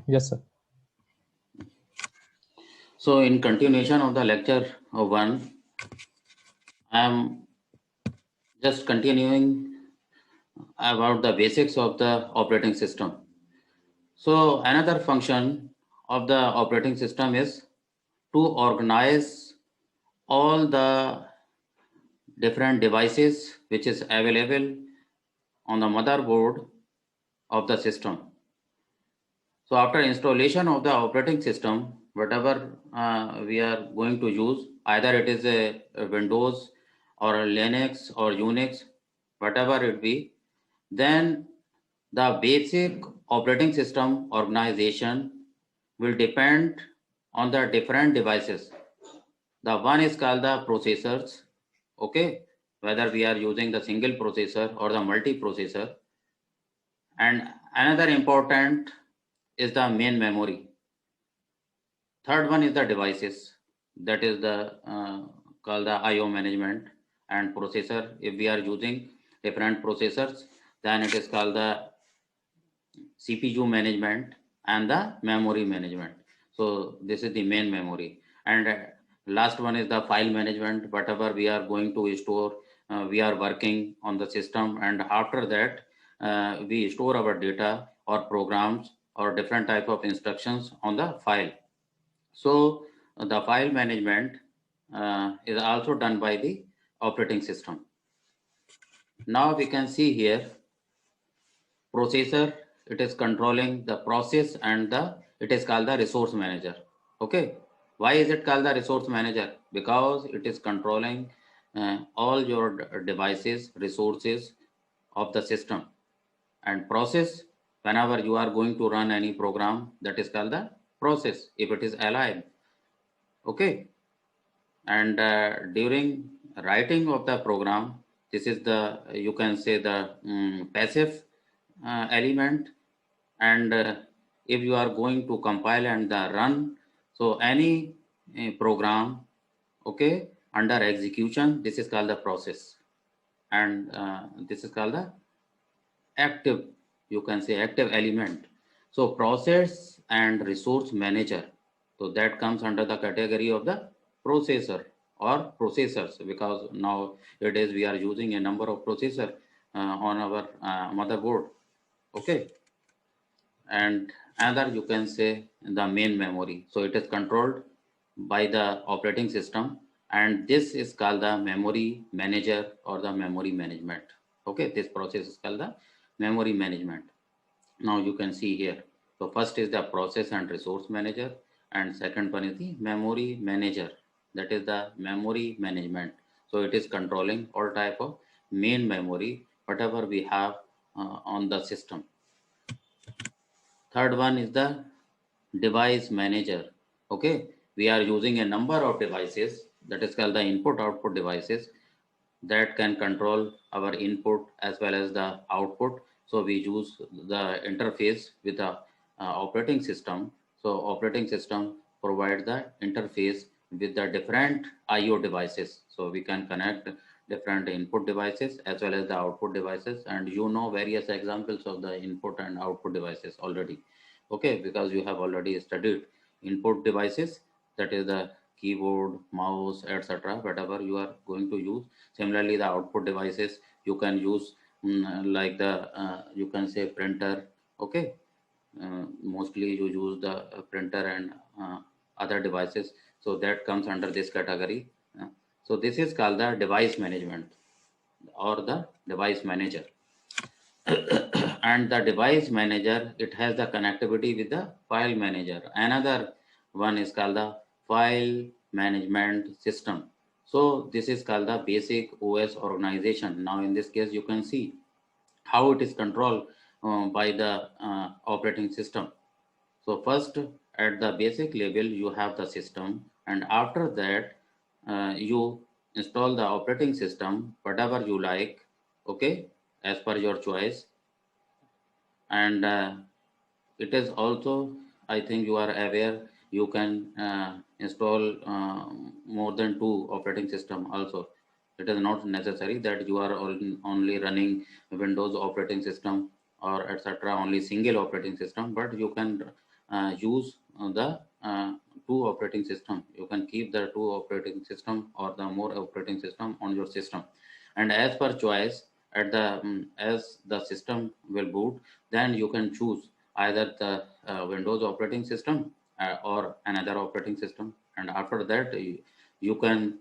Yes, sir. So in continuation of the lecture 1, I am just continuing about the basics of the operating system. So another function of the operating system is to organize all the different devices which is available on the motherboard of the system. So after installation of the operating system, whatever we are going to use, either it is a Windows or a Linux or Unix, whatever it be, then the basic operating system organization will depend on the different devices. The one is called the processors, okay, whether we are using the single processor or the multi-processor. And another important is the main memory. Third one is the devices, that is the called the IO management and processor. If we are using different processors, then it is called the CPU management and the memory management. So this is the main memory. And last one is the file management. Whatever we are going to store, we are working on the system, and after that, we store our data or programs or different type of instructions on the file. So the file management is also done by the operating system. Now we can see here processor, it is controlling the process, and the it is called the resource manager. Okay, why is it called the resource manager? Because it is controlling all your devices resources of the system. And process, whenever you are going to run any program, that is called the process if it is alive. Okay, and during writing of the program, this is the, you can say, the passive element. And if you are going to compile and run, so any program, okay, under execution, this is called the process. And this is called the active, you can say, active element. So process and resource manager, so that comes under the category of the processor or processors, because nowadays we are using a number of processor on our motherboard. Okay, and another, you can say, the main memory. So it is controlled by the operating system, and this is called the memory manager or the memory management. Okay, this process is called the memory management. Now you can see here, so first is the process and resource manager, and second one is the memory manager, that is the memory management. So it is controlling all type of main memory whatever we have on the system. Third one is the device manager. Okay, we are using a number of devices, that is called the input output devices, that can control our input as well as the output. So we use the interface with the operating system. So operating system provides the interface with the different IO devices. So we can connect different input devices as well as the output devices, and you know various examples of the input and output devices already. Okay, because you have already studied input devices, that is the keyboard, mouse, etc., whatever you are going to use. Similarly, the output devices you can use, like the you can say printer. Okay, mostly you use the printer and other devices, so that comes under this category. So this is called the device management or the device manager. And the device manager, it has the connectivity with the file manager. Another one is called the file management system. So this is called the basic OS organization. Now in this case you can see how it is controlled by the operating system. So first, at the basic level you have the system, and after that you install the operating system whatever you like, okay, as per your choice. And it is also, I think you are aware, you can install more than two operating system also. It is not necessary that you are only running Windows operating system or etc., only single operating system, but you can use the two operating system. You can keep the two operating system or the more operating system on your system, and as per choice at the as the system will boot, then you can choose either the Windows operating system or another operating system, and after that you can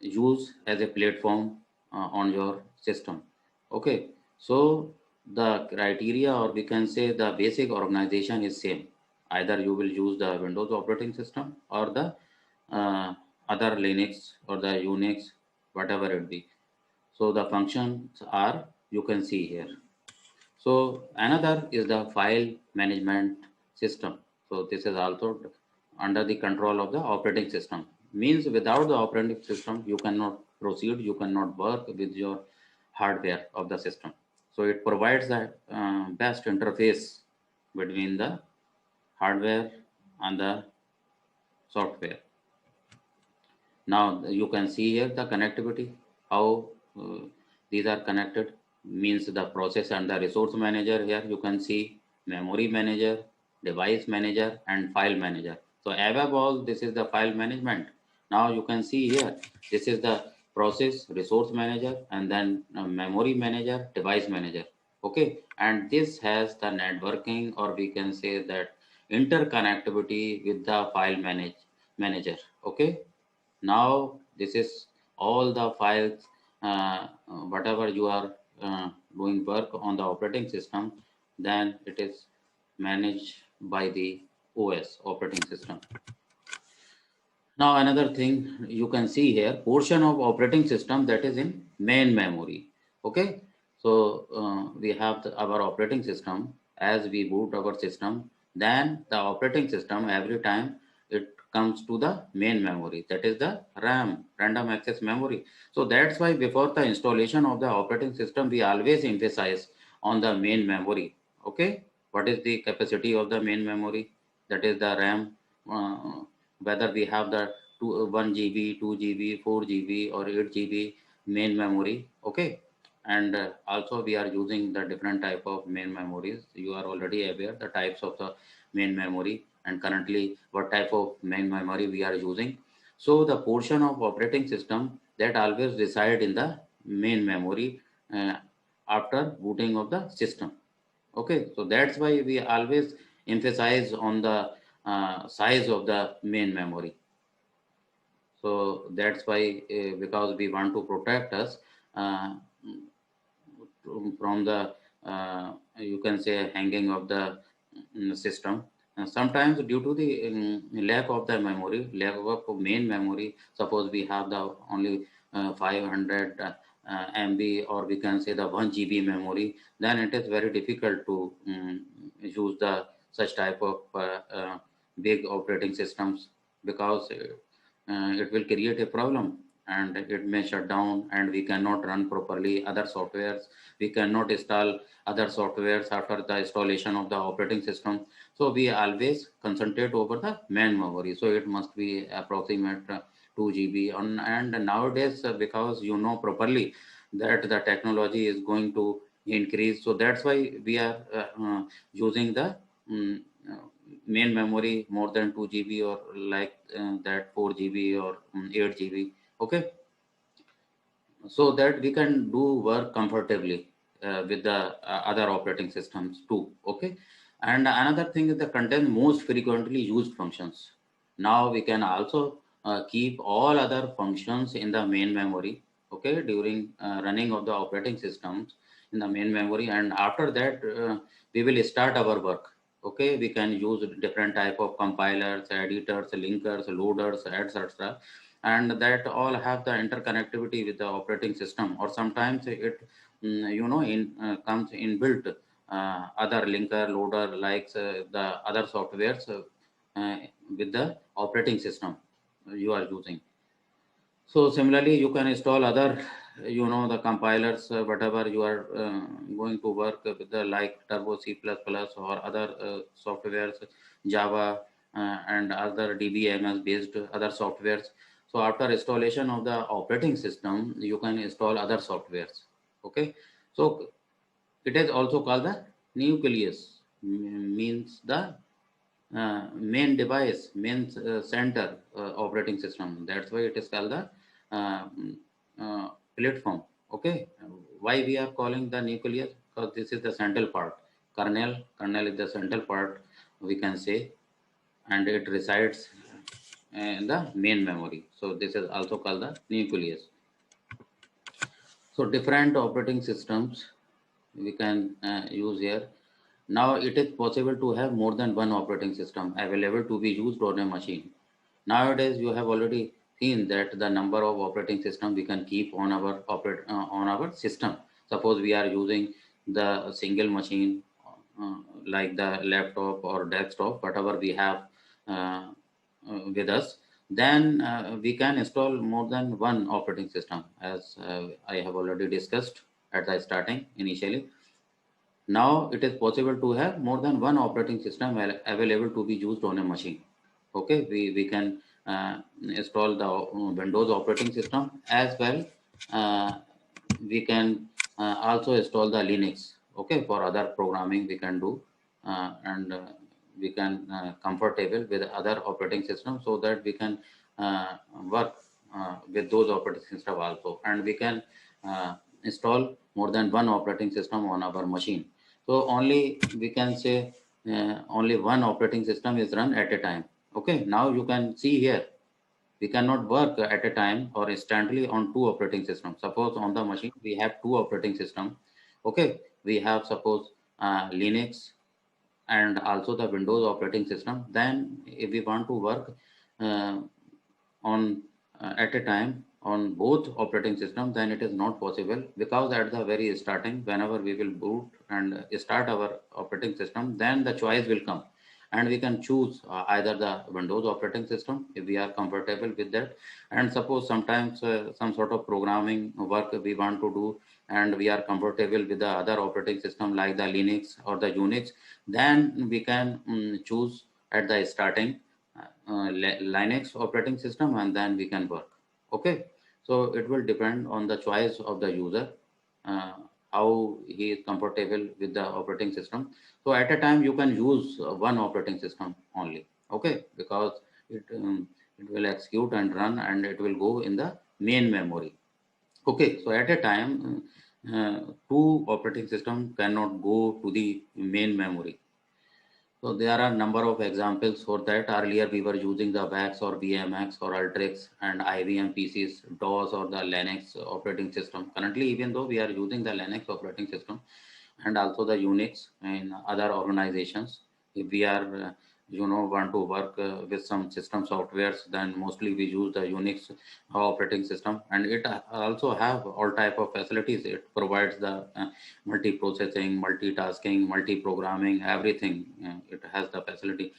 use as a platform on your system. Okay, so the criteria, or we can say the basic organization is same. Either you will use the Windows operating system or the uh, other Linux or the Unix, whatever it be. So the functions are, you can see here. So another is the file management system. So this is also under the control of the operating system. Means without the operating system, you cannot proceed, you cannot work with your hardware of the system. So it provides the best interface between the hardware and the software. Now you can see here the connectivity, how these are connected, means the process and the resource manager. Here you can see memory manager, device manager, and file manager. So above all, this is the file management. Now you can see here, this is the process, resource manager, and then memory manager, device manager. Okay, and this has the networking, or we can say that interconnectivity with the manager. Okay, now this is all the files, whatever you are doing work on the operating system, then it is managed by the OS operating system. Now another thing you can see here, portion of operating system that is in main memory. Okay, so we have our operating system. As we boot our system, then the operating system every time it comes to the main memory, that is the RAM, random access memory. So that's why before the installation of the operating system, we always emphasize on the main memory. Okay, what is the capacity of the main memory? That is the RAM. Whether we have the 1 GB, 2 GB, 4 GB, or 8 GB main memory. Okay, and also we are using the different type of main memories. You are already aware the types of the main memory, and currently what type of main memory we are using. So the portion of operating system that always reside in the main memory uh, after booting of the system. Okay, so that's why we always emphasize on the size of the main memory. So that's why, because we want to protect us uh, from the, you can say, hanging of the system. Sometimes due to the lack of the memory, lack of main memory, suppose we have the only 500 MB, or we can say the 1 GB memory, then it is very difficult to use the such type of big operating systems, because it will create a problem, and it may shut down, and we cannot run properly other softwares. We cannot install other softwares after the installation of the operating system. So we always concentrate over the main memory, so it must be approximate 2 GB and nowadays, because you know properly that the technology is going to increase, so that's why we are using the um, main memory more than 2 GB, or like that 4 GB or 8 GB. Okay, so that we can do work comfortably with the other operating systems too. Okay, and another thing is the contain most frequently used functions. Now we can also keep all other functions in the main memory. Okay, during running of the operating systems in the main memory, and after that we will start our work. Okay, we can use different type of compilers, editors, linkers, loaders, etc, and that all have the interconnectivity with the operating system, or sometimes it comes inbuilt other linker, loader, like the other softwares uh, with the operating system you are using. So similarly, you can install other, the compilers, whatever you are going to work with, the like Turbo C++ or other softwares, Java, and other DBMS based other softwares. So after installation of the operating system, you can install other softwares. Okay, so it is also called the nucleus, means the main device, main center operating system. That's why it is called the uh, platform. Okay, why we are calling the nucleus? Because this is the central part. Kernel is the central part, we can say, and it resides in the main memory. So this is also called the nucleus. So different operating systems we can use here. Now it is possible to have more than one operating system available to be used on a machine. Nowadays you have already seen that the number of operating system we can keep on our on our system. Suppose we are using the single machine uh, like the laptop or desktop, whatever we have uh, with us, then we can install more than one operating system, as I have already discussed at the starting initially. Now it is possible to have more than one operating system available to be used on a machine. Okay, we can install the Windows operating system as well. Uh, we can also install the Linux. Okay, for other programming we can do, and we can comfortable with other operating systems, so that we can work with those operating system also, and we can install more than one operating system on our machine. So only we can say only one operating system is run at a time. Okay, now you can see here we cannot work at a time or instantly on two operating systems. Suppose on the machine we have two operating systems. Okay, we have suppose Linux and also the Windows operating system. Then if we want to work uh, on at a time on both operating systems, then it is not possible, because at the very starting, whenever we will boot and start our operating system, then the choice will come, and we can choose either the Windows operating system if we are comfortable with that. And suppose sometimes some sort of programming work we want to do, and we are comfortable with the other operating system like the Linux or the Unix, then we can choose at the starting Linux operating system, and then we can work. Okay, so it will depend on the choice of the user, uh, how he is comfortable with the operating system. So at a time you can use one operating system only. Okay, because it will execute and run, and it will go in the main memory. Okay, so at a time two operating system cannot go to the main memory. So there are a number of examples for that. Earlier we were using the VAX or VMX or Ultrix and IBM PCs, DOS or the Linux operating system. Currently, even though we are using the Linux operating system and also the Unix in other organizations, if we are want to work with some system softwares, then mostly we use the Unix operating system, and it also have all type of facilities. It provides the multi-processing, multitasking, multi-programming, everything. It has the facility.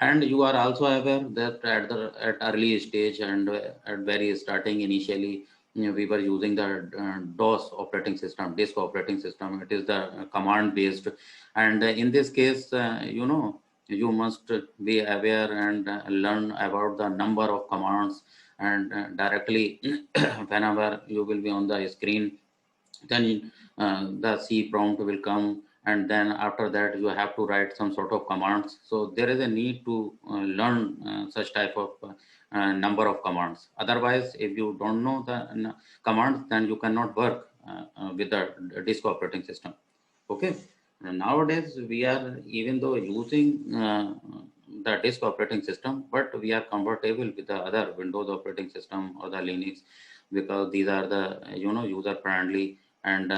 And you are also aware that at early stage and at very starting initially, we were using the DOS operating system, disk operating system. It is the command based, and in this case, you must be aware and learn about the number of commands, and directly whenever you will be on the screen, then the C prompt will come, and then after that you have to write some sort of commands. So there is a need to learn such type of number of commands. Otherwise, if you don't know the commands, then you cannot work with the disk operating system. Okay, and nowadays we are, even though using the disk operating system, but we are comfortable with the other Windows operating system or the Linux, because these are the user friendly, and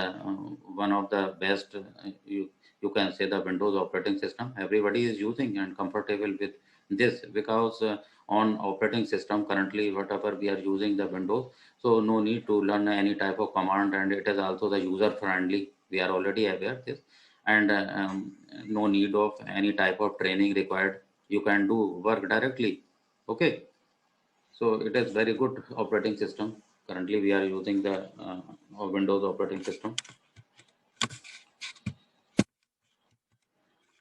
one of the best, you can say, the Windows operating system everybody is using and comfortable with this, because on operating system currently whatever we are using the Windows, so no need to learn any type of command, and it is also the user friendly, we are already aware this. And no need of any type of training required, you can do work directly. Okay, so it is very good operating system. Currently, we are using the Windows operating system.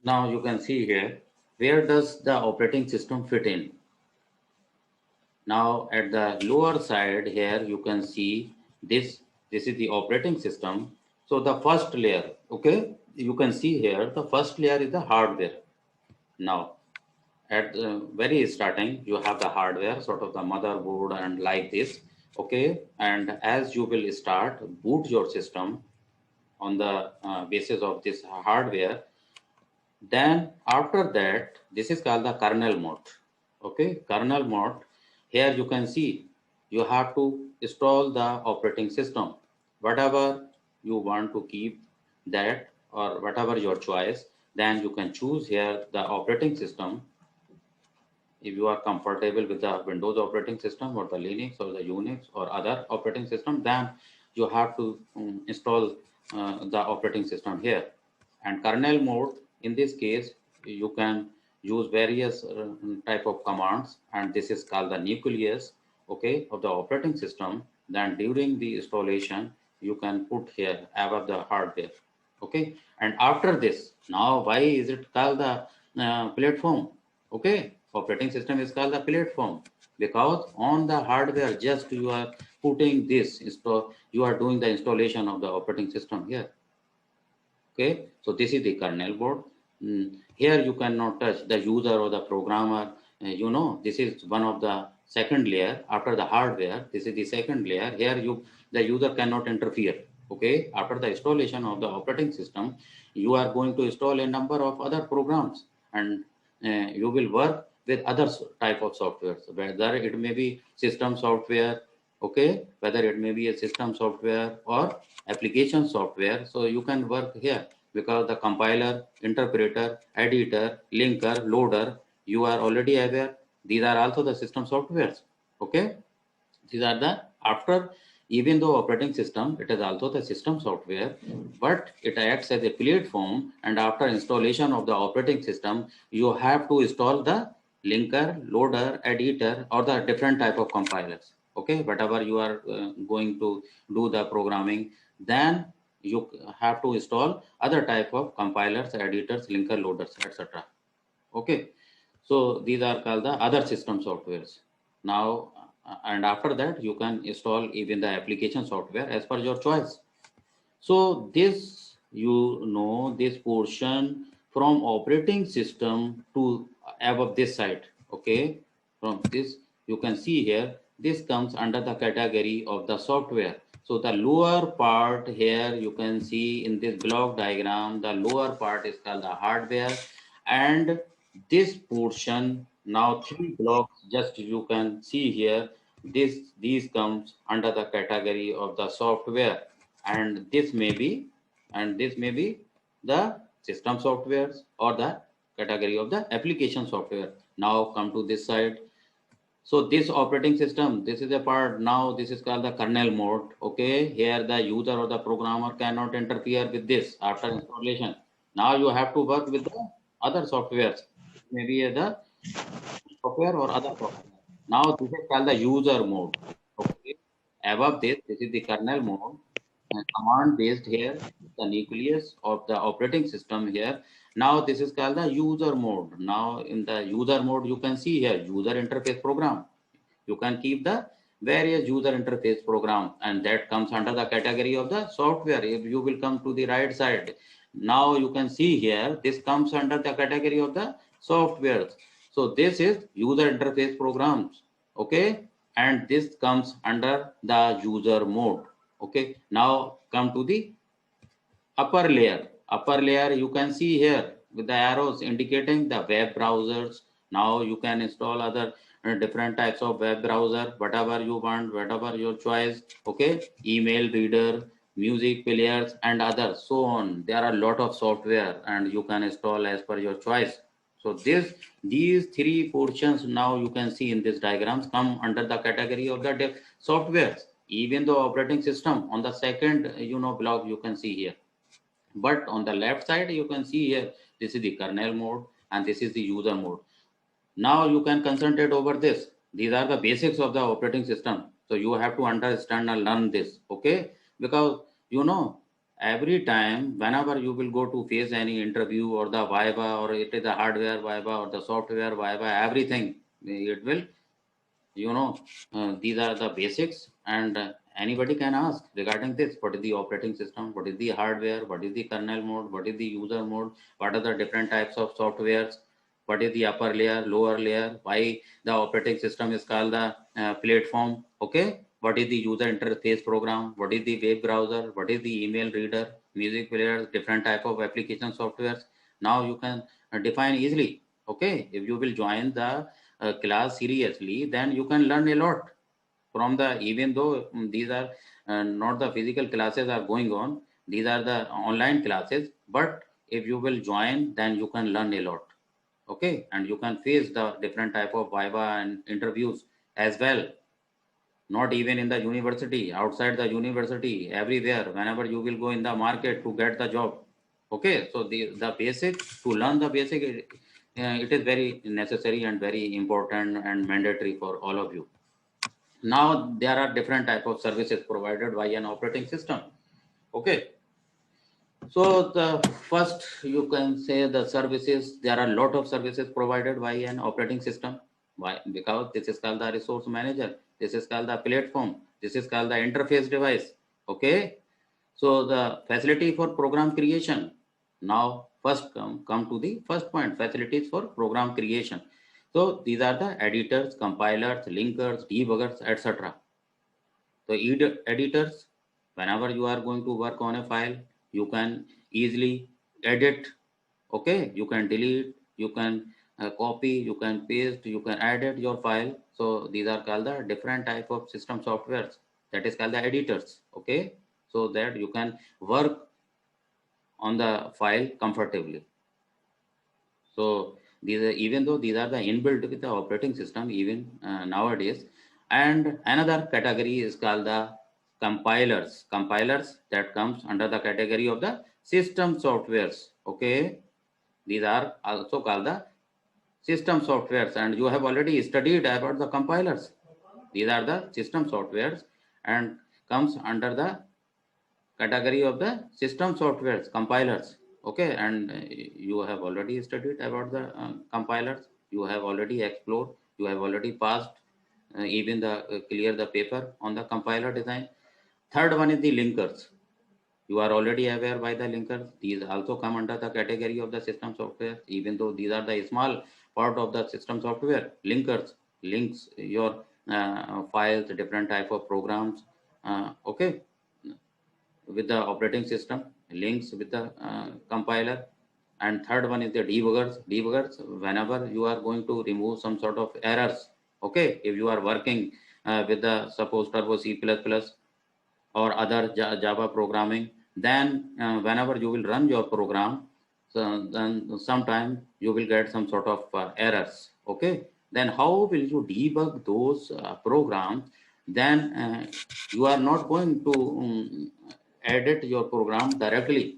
Now you can see here, where does the operating system fit in? Now at the lower side here, you can see this. This is the operating system. So the first layer, okay, you can see here, the first layer is the hardware. Now at the very starting, you have the hardware, sort of the motherboard and like this. Okay. And as you will start boot your system on the basis of this hardware, then after that, this is called the kernel mode. Okay, kernel mode. Here you can see you have to install the operating system. Whatever you want to keep that or whatever your choice, then you can choose here the operating system. If you are comfortable with the Windows operating system or the Linux or the Unix or other operating system, then you have to install the operating system here. And kernel mode, in this case, you can use various type of commands, and this is called the nucleus, okay, of the operating system. Then during the installation, you can put here above the hardware, okay. And after this, now why is it called the platform? Okay, operating system is called the platform because on the hardware just you are putting this install, you are doing the installation of the operating system here. Okay, so this is the kernel board. Here you cannot touch the user or the programmer. This is one of the second layer after the hardware. This is the second layer. Here the user cannot interfere. Okay, after the installation of the operating system, you are going to install a number of other programs, and you will work with other type of software, whether it may be system software, okay, whether it may be a system software or application software. So you can work here because the compiler, interpreter, editor, linker, loader, you are already aware. These are also the system softwares. Okay. These are the after, even though operating system, it is also the system software, but it acts as a platform. And after installation of the operating system, you have to install the linker, loader, editor, or the different type of compilers. Okay, whatever you are going to do the programming, then you have to install other type of compilers, editors, linker, loaders, etc. Okay, so these are called the other system softwares. Now, and after that, you can install even the application software as per your choice. So this, this portion from operating system to above this side, okay, from this, you can see here, this comes under the category of the software. So the lower part here, you can see in this block diagram, the lower part is called the hardware, and this portion, now three blocks, just you can see here, these comes under the category of the software, and this may be the system softwares or the category of the application software. Now come to this side. So this operating system, this is a part. Now this is called the kernel mode. Okay, here the user or the programmer cannot interfere with this after installation. Now you have to work with the other softwares, maybe the software or other software. Now this is called the user mode. Okay, above this is the kernel mode. Command based here, the nucleus of the operating system here. Now this is called the user mode. Now in the user mode, you can see here user interface program. You can keep the various user interface program, and that comes under the category of the software. If you will come to the right side, now you can see here, this comes under the category of the software. So this is user interface programs. Okay. And this comes under the user mode. Okay, now come to the upper layer. Upper layer, you can see here with the arrows indicating the web browsers. Now you can install other different types of web browser, whatever you want, whatever your choice. Okay, email reader, music players, and others, so on. There are a lot of software, and you can install as per your choice. So these three portions, now you can see in this diagrams, come under the category of the softwares. Even the operating system on the second block, you can see here, but on the left side you can see here, this is the kernel mode and this is the user mode. Now you can concentrate over this. These are the basics of the operating system, so you have to understand and learn this. Okay, because every time whenever you will go to face any interview or the viva, or it is the hardware viva or the software viva, everything it will, these are the basics, and anybody can ask regarding this: what is the operating system, what is the hardware, what is the kernel mode, what is the user mode, what are the different types of softwares. what is the upper layer, lower layer, why the operating system is called the platform. Okay, what is the user interface program, what is the web browser, what is the email reader, music player, different type of application softwares. Now you can define easily. Okay, if you will join the class seriously, then you can learn a lot from the, even though these are not the physical classes are going on, these are the online classes, but if you will join, then you can learn a lot. Okay, and you can face the different type of viva and interviews as well, not even in the university, outside the university, everywhere, whenever you will go in the market to get the job. Okay, so the basic, to learn the basic, it is very necessary and very important and mandatory for all of you. Now there are different type of services provided by an operating system. Okay, so the first you can say the services, there are a lot of services provided by an operating system. Why? Because this is called the resource manager, this is called the platform, this is called the interface device. Okay, so the facility for program creation. Now first come to the first point, facilities for program creation. So these are the editors, compilers, linkers, debuggers, etc. So editors, whenever you are going to work on a file, you can easily edit. Okay, you can delete, you can copy, you can paste, you can edit your file. So these are called the different type of system softwares. That is called the editors. Okay, so that you can work on the file comfortably. So these are, even though these are the inbuilt with the operating system, even nowadays. And another category is called the compilers. Compilers that comes under the category of the system softwares. Okay, these are also called the system softwares, and you have already studied about the compilers. These are the system softwares and comes under the category of the system softwares, compilers. Okay, and you have already studied about the compilers, you have already explored, you have already passed even the clear the paper on the compiler design. Third one is the linkers. You are already aware by the linkers, these also come under the category of the system software, even though these are the small part of the system software. Linkers links your files, different type of programs. Okay, with the operating system, links with the compiler. And third one is the debuggers. Debuggers, whenever you are going to remove some sort of errors. Okay, if you are working with the suppose turbo C++ or other Java programming, then whenever you will run your program, so then sometime you will get some sort of errors. Okay, then how will you debug those programs? Then you are not going to edit your program directly.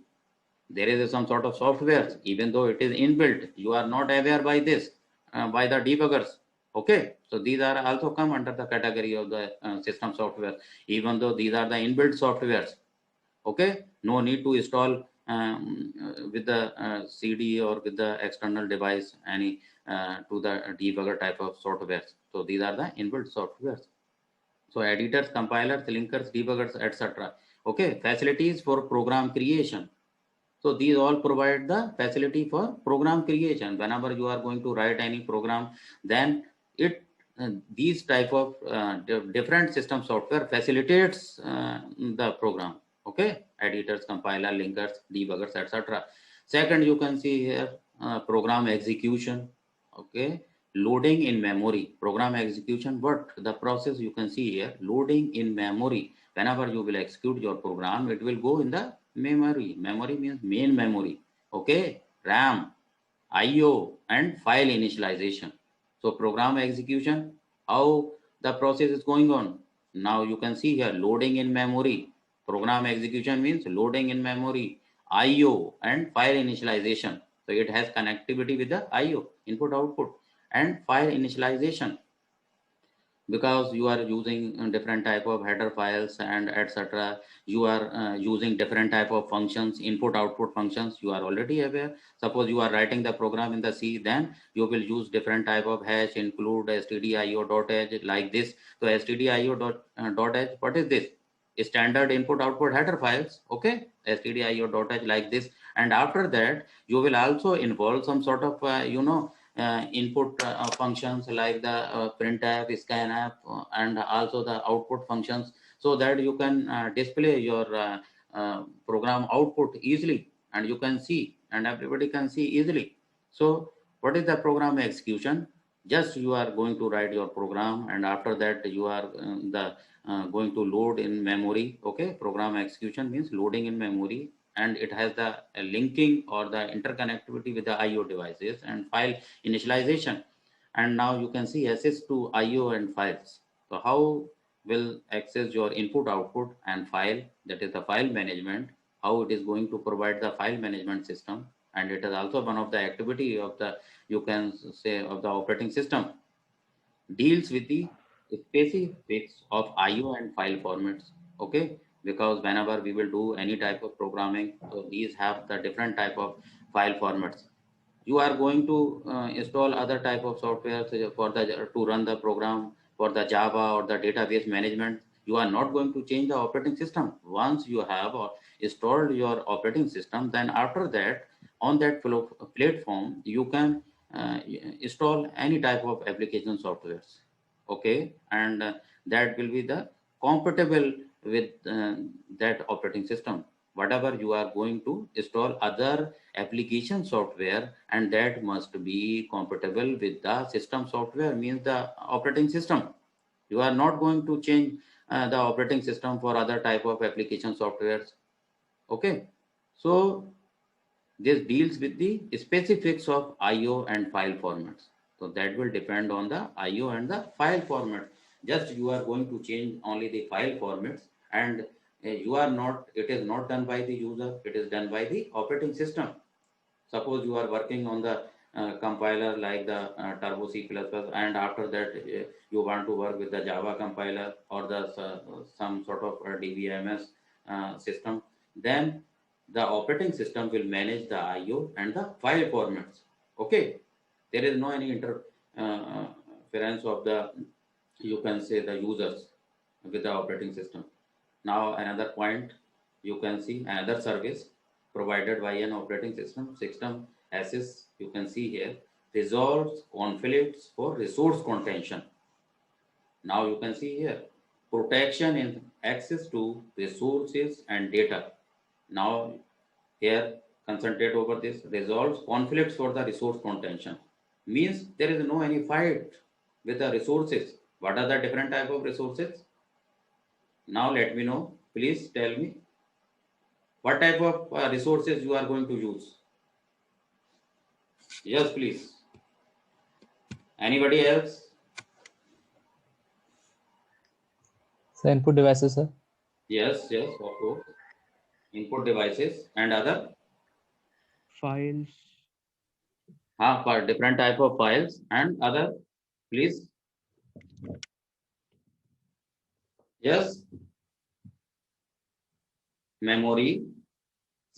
There is some sort of software, even though it is inbuilt, you are not aware by this, by the debuggers. Okay, so these are also come under the category of the system software, even though these are the inbuilt softwares. Okay, no need to install with the CD or with the external device any to the debugger type of softwares. So these are the inbuilt softwares. So editors, compilers, linkers, debuggers, etc. Okay, facilities for program creation. So these all provide the facility for program creation. Whenever you are going to write any program, then it these type of different system software facilitates the program. Okay, editors, compiler, linkers, debuggers, etc. Second, you can see here program execution. Okay, loading in memory, program execution. What the process you can see here, loading in memory. Whenever you will execute your program, it will go in the memory. Memory means main memory. Okay, RAM, IO, and file initialization. So program execution, how the process is going on. Now you can see here loading in memory. Program execution means loading in memory, IO, and file initialization. So it has connectivity with the IO, input output, and file initialization, because you are using different type of header files and etc. You are using different type of functions, input output functions, you are already aware. Suppose you are writing the program in the C, then you will use different type of hash, include, stdio.h, like this. So stdio.h, what is this? Standard input output header files. Okay, stdio.h, like this. And after that you will also involve some sort of input functions like the printf, scanf, and also the output functions, so that you can display your program output easily, and you can see, and everybody can see easily. So what is the program execution? Just you are going to write your program, and after that you are the going to load in memory. Okay, program execution means loading in memory, and it has the linking or the interconnectivity with the IO devices and file initialization. And now you can see access to IO and files. So how will access your input, output, and file, that is the file management, how it is going to provide the file management system. And it is also one of the activity of the, you can say, of the operating system, deals with the specifics of IO and file formats. Okay, because whenever we will do any type of programming, so these have the different type of file formats. You are going to install other type of software for the to run the program for the Java or the database management. You are not going to change the operating system. Once you have installed your operating system, then after that, on that platform you can install any type of application softwares. Okay, and that will be the compatible with that operating system. Whatever you are going to install other application software, and that must be compatible with the system software, means the operating system. You are not going to change the operating system for other type of application softwares. Okay, so this deals with the specifics of IO and file formats. So that will depend on the IO and the file format. Just you are going to change only the file formats, and you are not, it is not done by the user, it is done by the operating system. Suppose you are working on the compiler like the Turbo C++, and after that you want to work with the Java compiler or the some sort of DBMS system, then the operating system will manage the IO and the file formats. Okay, there is no any interference of the, you can say, the users with the operating system. Now another point, you can see another service provided by an operating system assist, you can see here, resolves conflicts for resource contention. Now you can see here, protection in access to resources and data. Now here, concentrate over this, resolves conflicts for the resource contention. Means there is no any fight with the resources. What are the different type of resources? Now let me know, please tell me what type of resources you are going to use. Yes, please. Anybody else? So input devices, sir. Yes, yes, of course. Input devices and other Files. for different type of files and other, please. Yes, memory,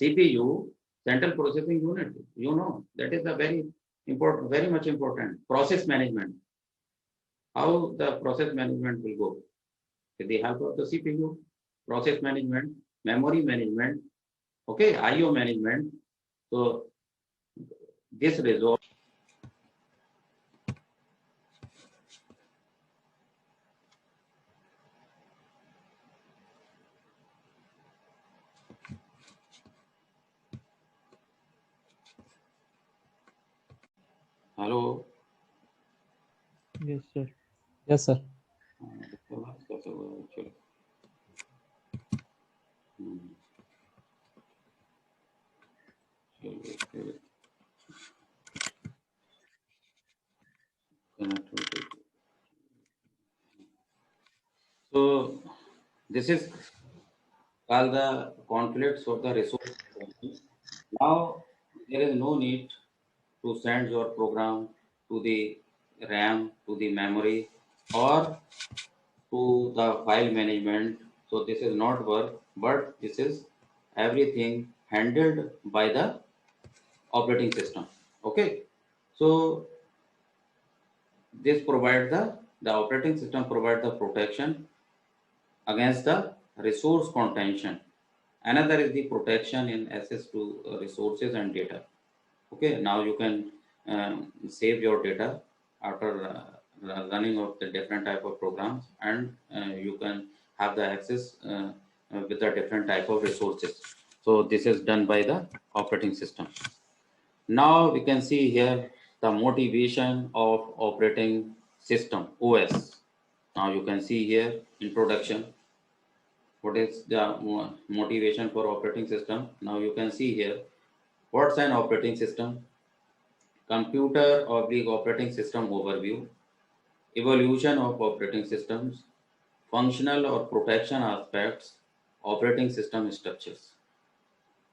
CPU, central processing unit. You know that is a very important, very much important. Process management. How the process management will go with the help of the CPU. Process management, memory management, okay, IO management. So this result. Hello. Yes, sir. Yes, sir. So this is called the conflicts of the resource. Now there is no need to send your program to the RAM, to the memory, or to the file management. So this is not work, but this is everything handled by the operating system. Okay, so this provide the operating system provide the protection against the resource contention. Another is the protection in access to resources and data. Okay, now you can save your data after running of the different type of programs, and you can have the access with the different type of resources. So this is done by the operating system. Now we can see here the motivation of operating system, OS. Now you can see here introduction. What is the motivation for operating system? Now you can see here, what's an operating system? Computer oblique operating system overview, evolution of operating systems, functional or protection aspects, operating system structures.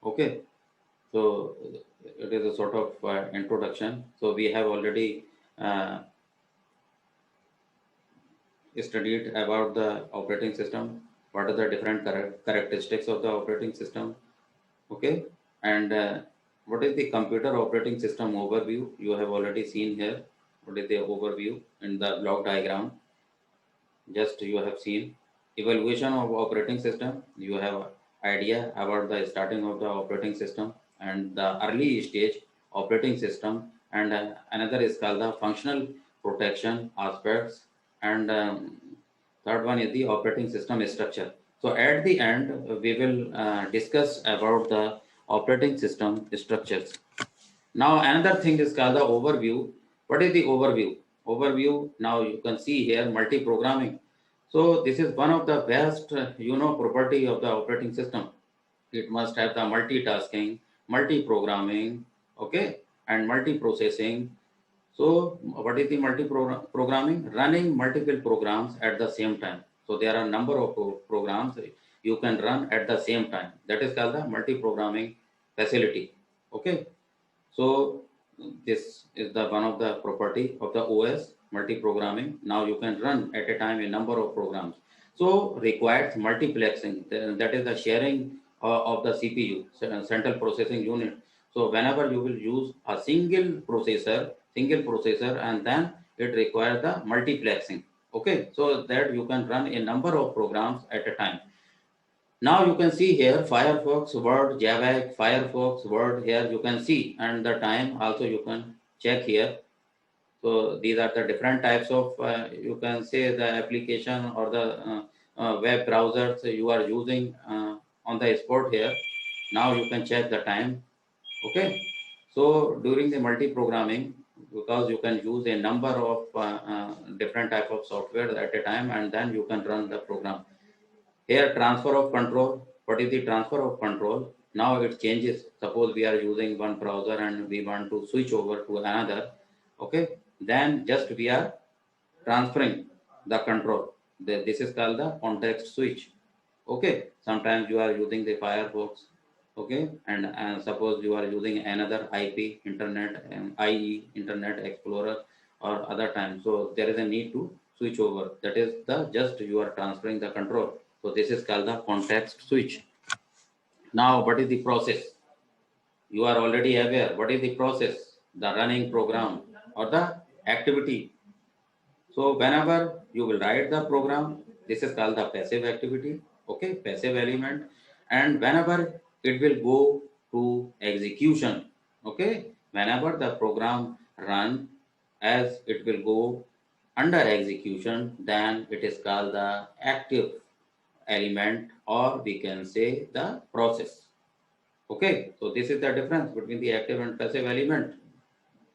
Okay, so it is a sort of introduction. So we have already studied about the operating system, what are the different characteristics of the operating system. Okay, and what is the computer operating system overview? You have already seen here. What is the overview in the block diagram? Just you have seen. Evaluation of operating system. You have idea about the starting of the operating system and the early stage operating system, and another is called the functional protection aspects, and third one is the operating system structure. So at the end we will discuss about the operating system structures. Now another thing is called the overview. What is the overview? Overview, now you can see here multi-programming. So this is one of the best property of the operating system. It must have the multitasking, multi-programming, okay, and multi-processing. So what is the multi-programming? Running multiple programs at the same time. So there are a number of programs you can run at the same time. That is called the multi-programming facility. Okay. So this is the one of the property of the OS, multi-programming. Now you can run at a time a number of programs. So requires multiplexing. That is the sharing of the CPU, central processing unit. So whenever you will use a single processor, and then it requires the multiplexing. Okay, so that you can run a number of programs at a time. Now you can see here Firefox, Word, Java, Firefox, Word here you can see, and the time also you can check here. So these are the different types of you can say the application or the web browsers you are using on the spot here. Now you can check the time. Okay, so during the multi-programming, because you can use a number of different type of software at a time, and then you can run the program. Here transfer of control. What is the transfer of control? Now it changes. Suppose we are using one browser and we want to switch over to another. Okay, then just we are transferring the control. This is called the context switch. Okay, sometimes you are using the Firefox. Okay, and suppose you are using another IP, Internet, IE, Internet Explorer, or other time. So there is a need to switch over. That is the just you are transferring the control. So this is called the context switch. Now, what is the process? You are already aware. What is the process? The running program or the activity. So whenever you will write the program, this is called the passive activity. Okay, passive element. And whenever it will go to execution, okay, whenever the program run as it will go under execution, then it is called the active element, or we can say the process. Okay, so this is the difference between the active and passive element.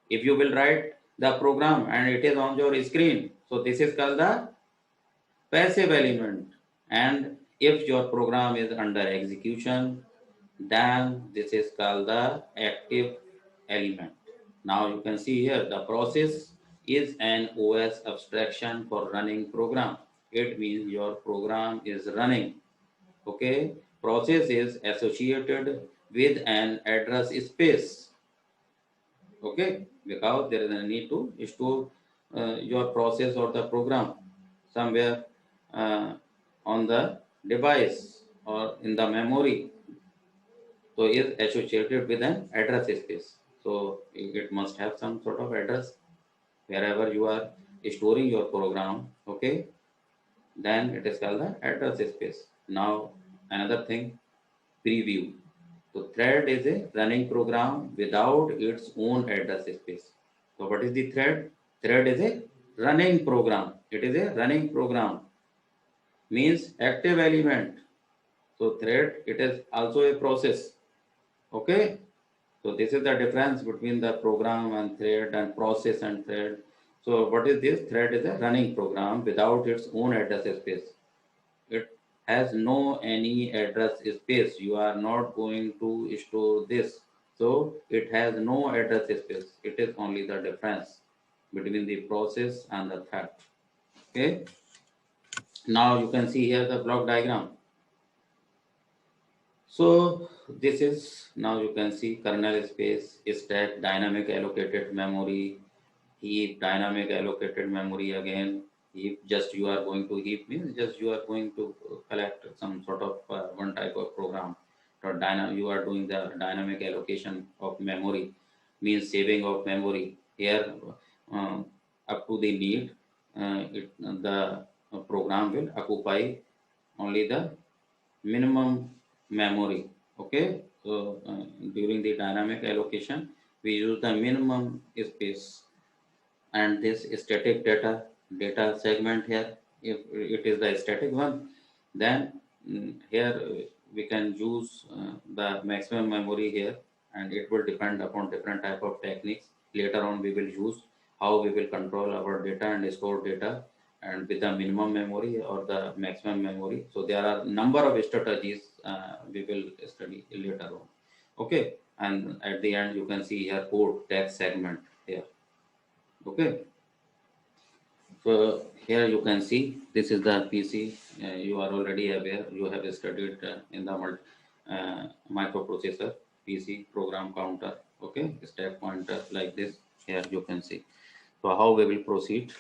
If you will write the program and it is on your screen, so this is called the passive element. And if your program is under execution, then this is called the active element. Now you can see here the process is an OS abstraction for running program. It means your program is running. Okay, process is associated with an address space. Okay, because there is a need to store your process or the program somewhere on the device or in the memory. So is associated with an address space. So it must have some sort of address wherever you are storing your program. Okay, then it is called the address space. Now another thing, preview. So thread is a running program without its own address space. So what is the thread? Thread is a running program. It is a running program, means active element. So thread, it is also a process. Okay. So this is the difference between the program and thread and process and thread. So what is this? Thread is a running program without its own address space. It has no any address space. You are not going to store this. So it has no address space. It is only the difference between the process and the thread. Okay. Now you can see here the block diagram. So this is, now you can see kernel space, stack, dynamic allocated memory, heap, dynamic allocated memory again. Heap, just you are going to heap means just you are going to collect some sort of one type of program. Or you are doing the dynamic allocation of memory, means saving of memory. Here uh, up to the need, the program will occupy only the minimum memory. Okay, so during the dynamic allocation we use the minimum space, and this static data segment here, if it is the static one, then here we can use the maximum memory here, and it will depend upon different type of techniques. Later on we will use how we will control our data and store data, and with the minimum memory or the maximum memory. So there are number of strategies we will study later on. Okay, and at the end you can see here code text segment here. Okay, so here you can see this is the PC. You are already aware. You have studied in the microprocessor PC program counter. Okay, stack pointer like this. Here you can see. So how we will proceed?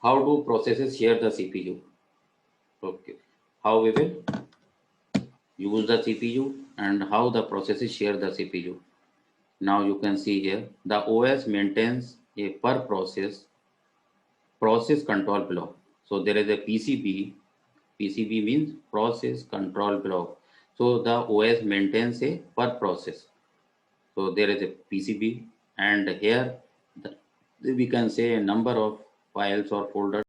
How do processes share the CPU? Okay, how we will use the CPU and how the processes share the CPU. Now you can see here the OS maintains a per process control block. So there is a PCB. PCB means process control block. So the OS maintains a per process. So there is a PCB, and here we can say a number of files or folders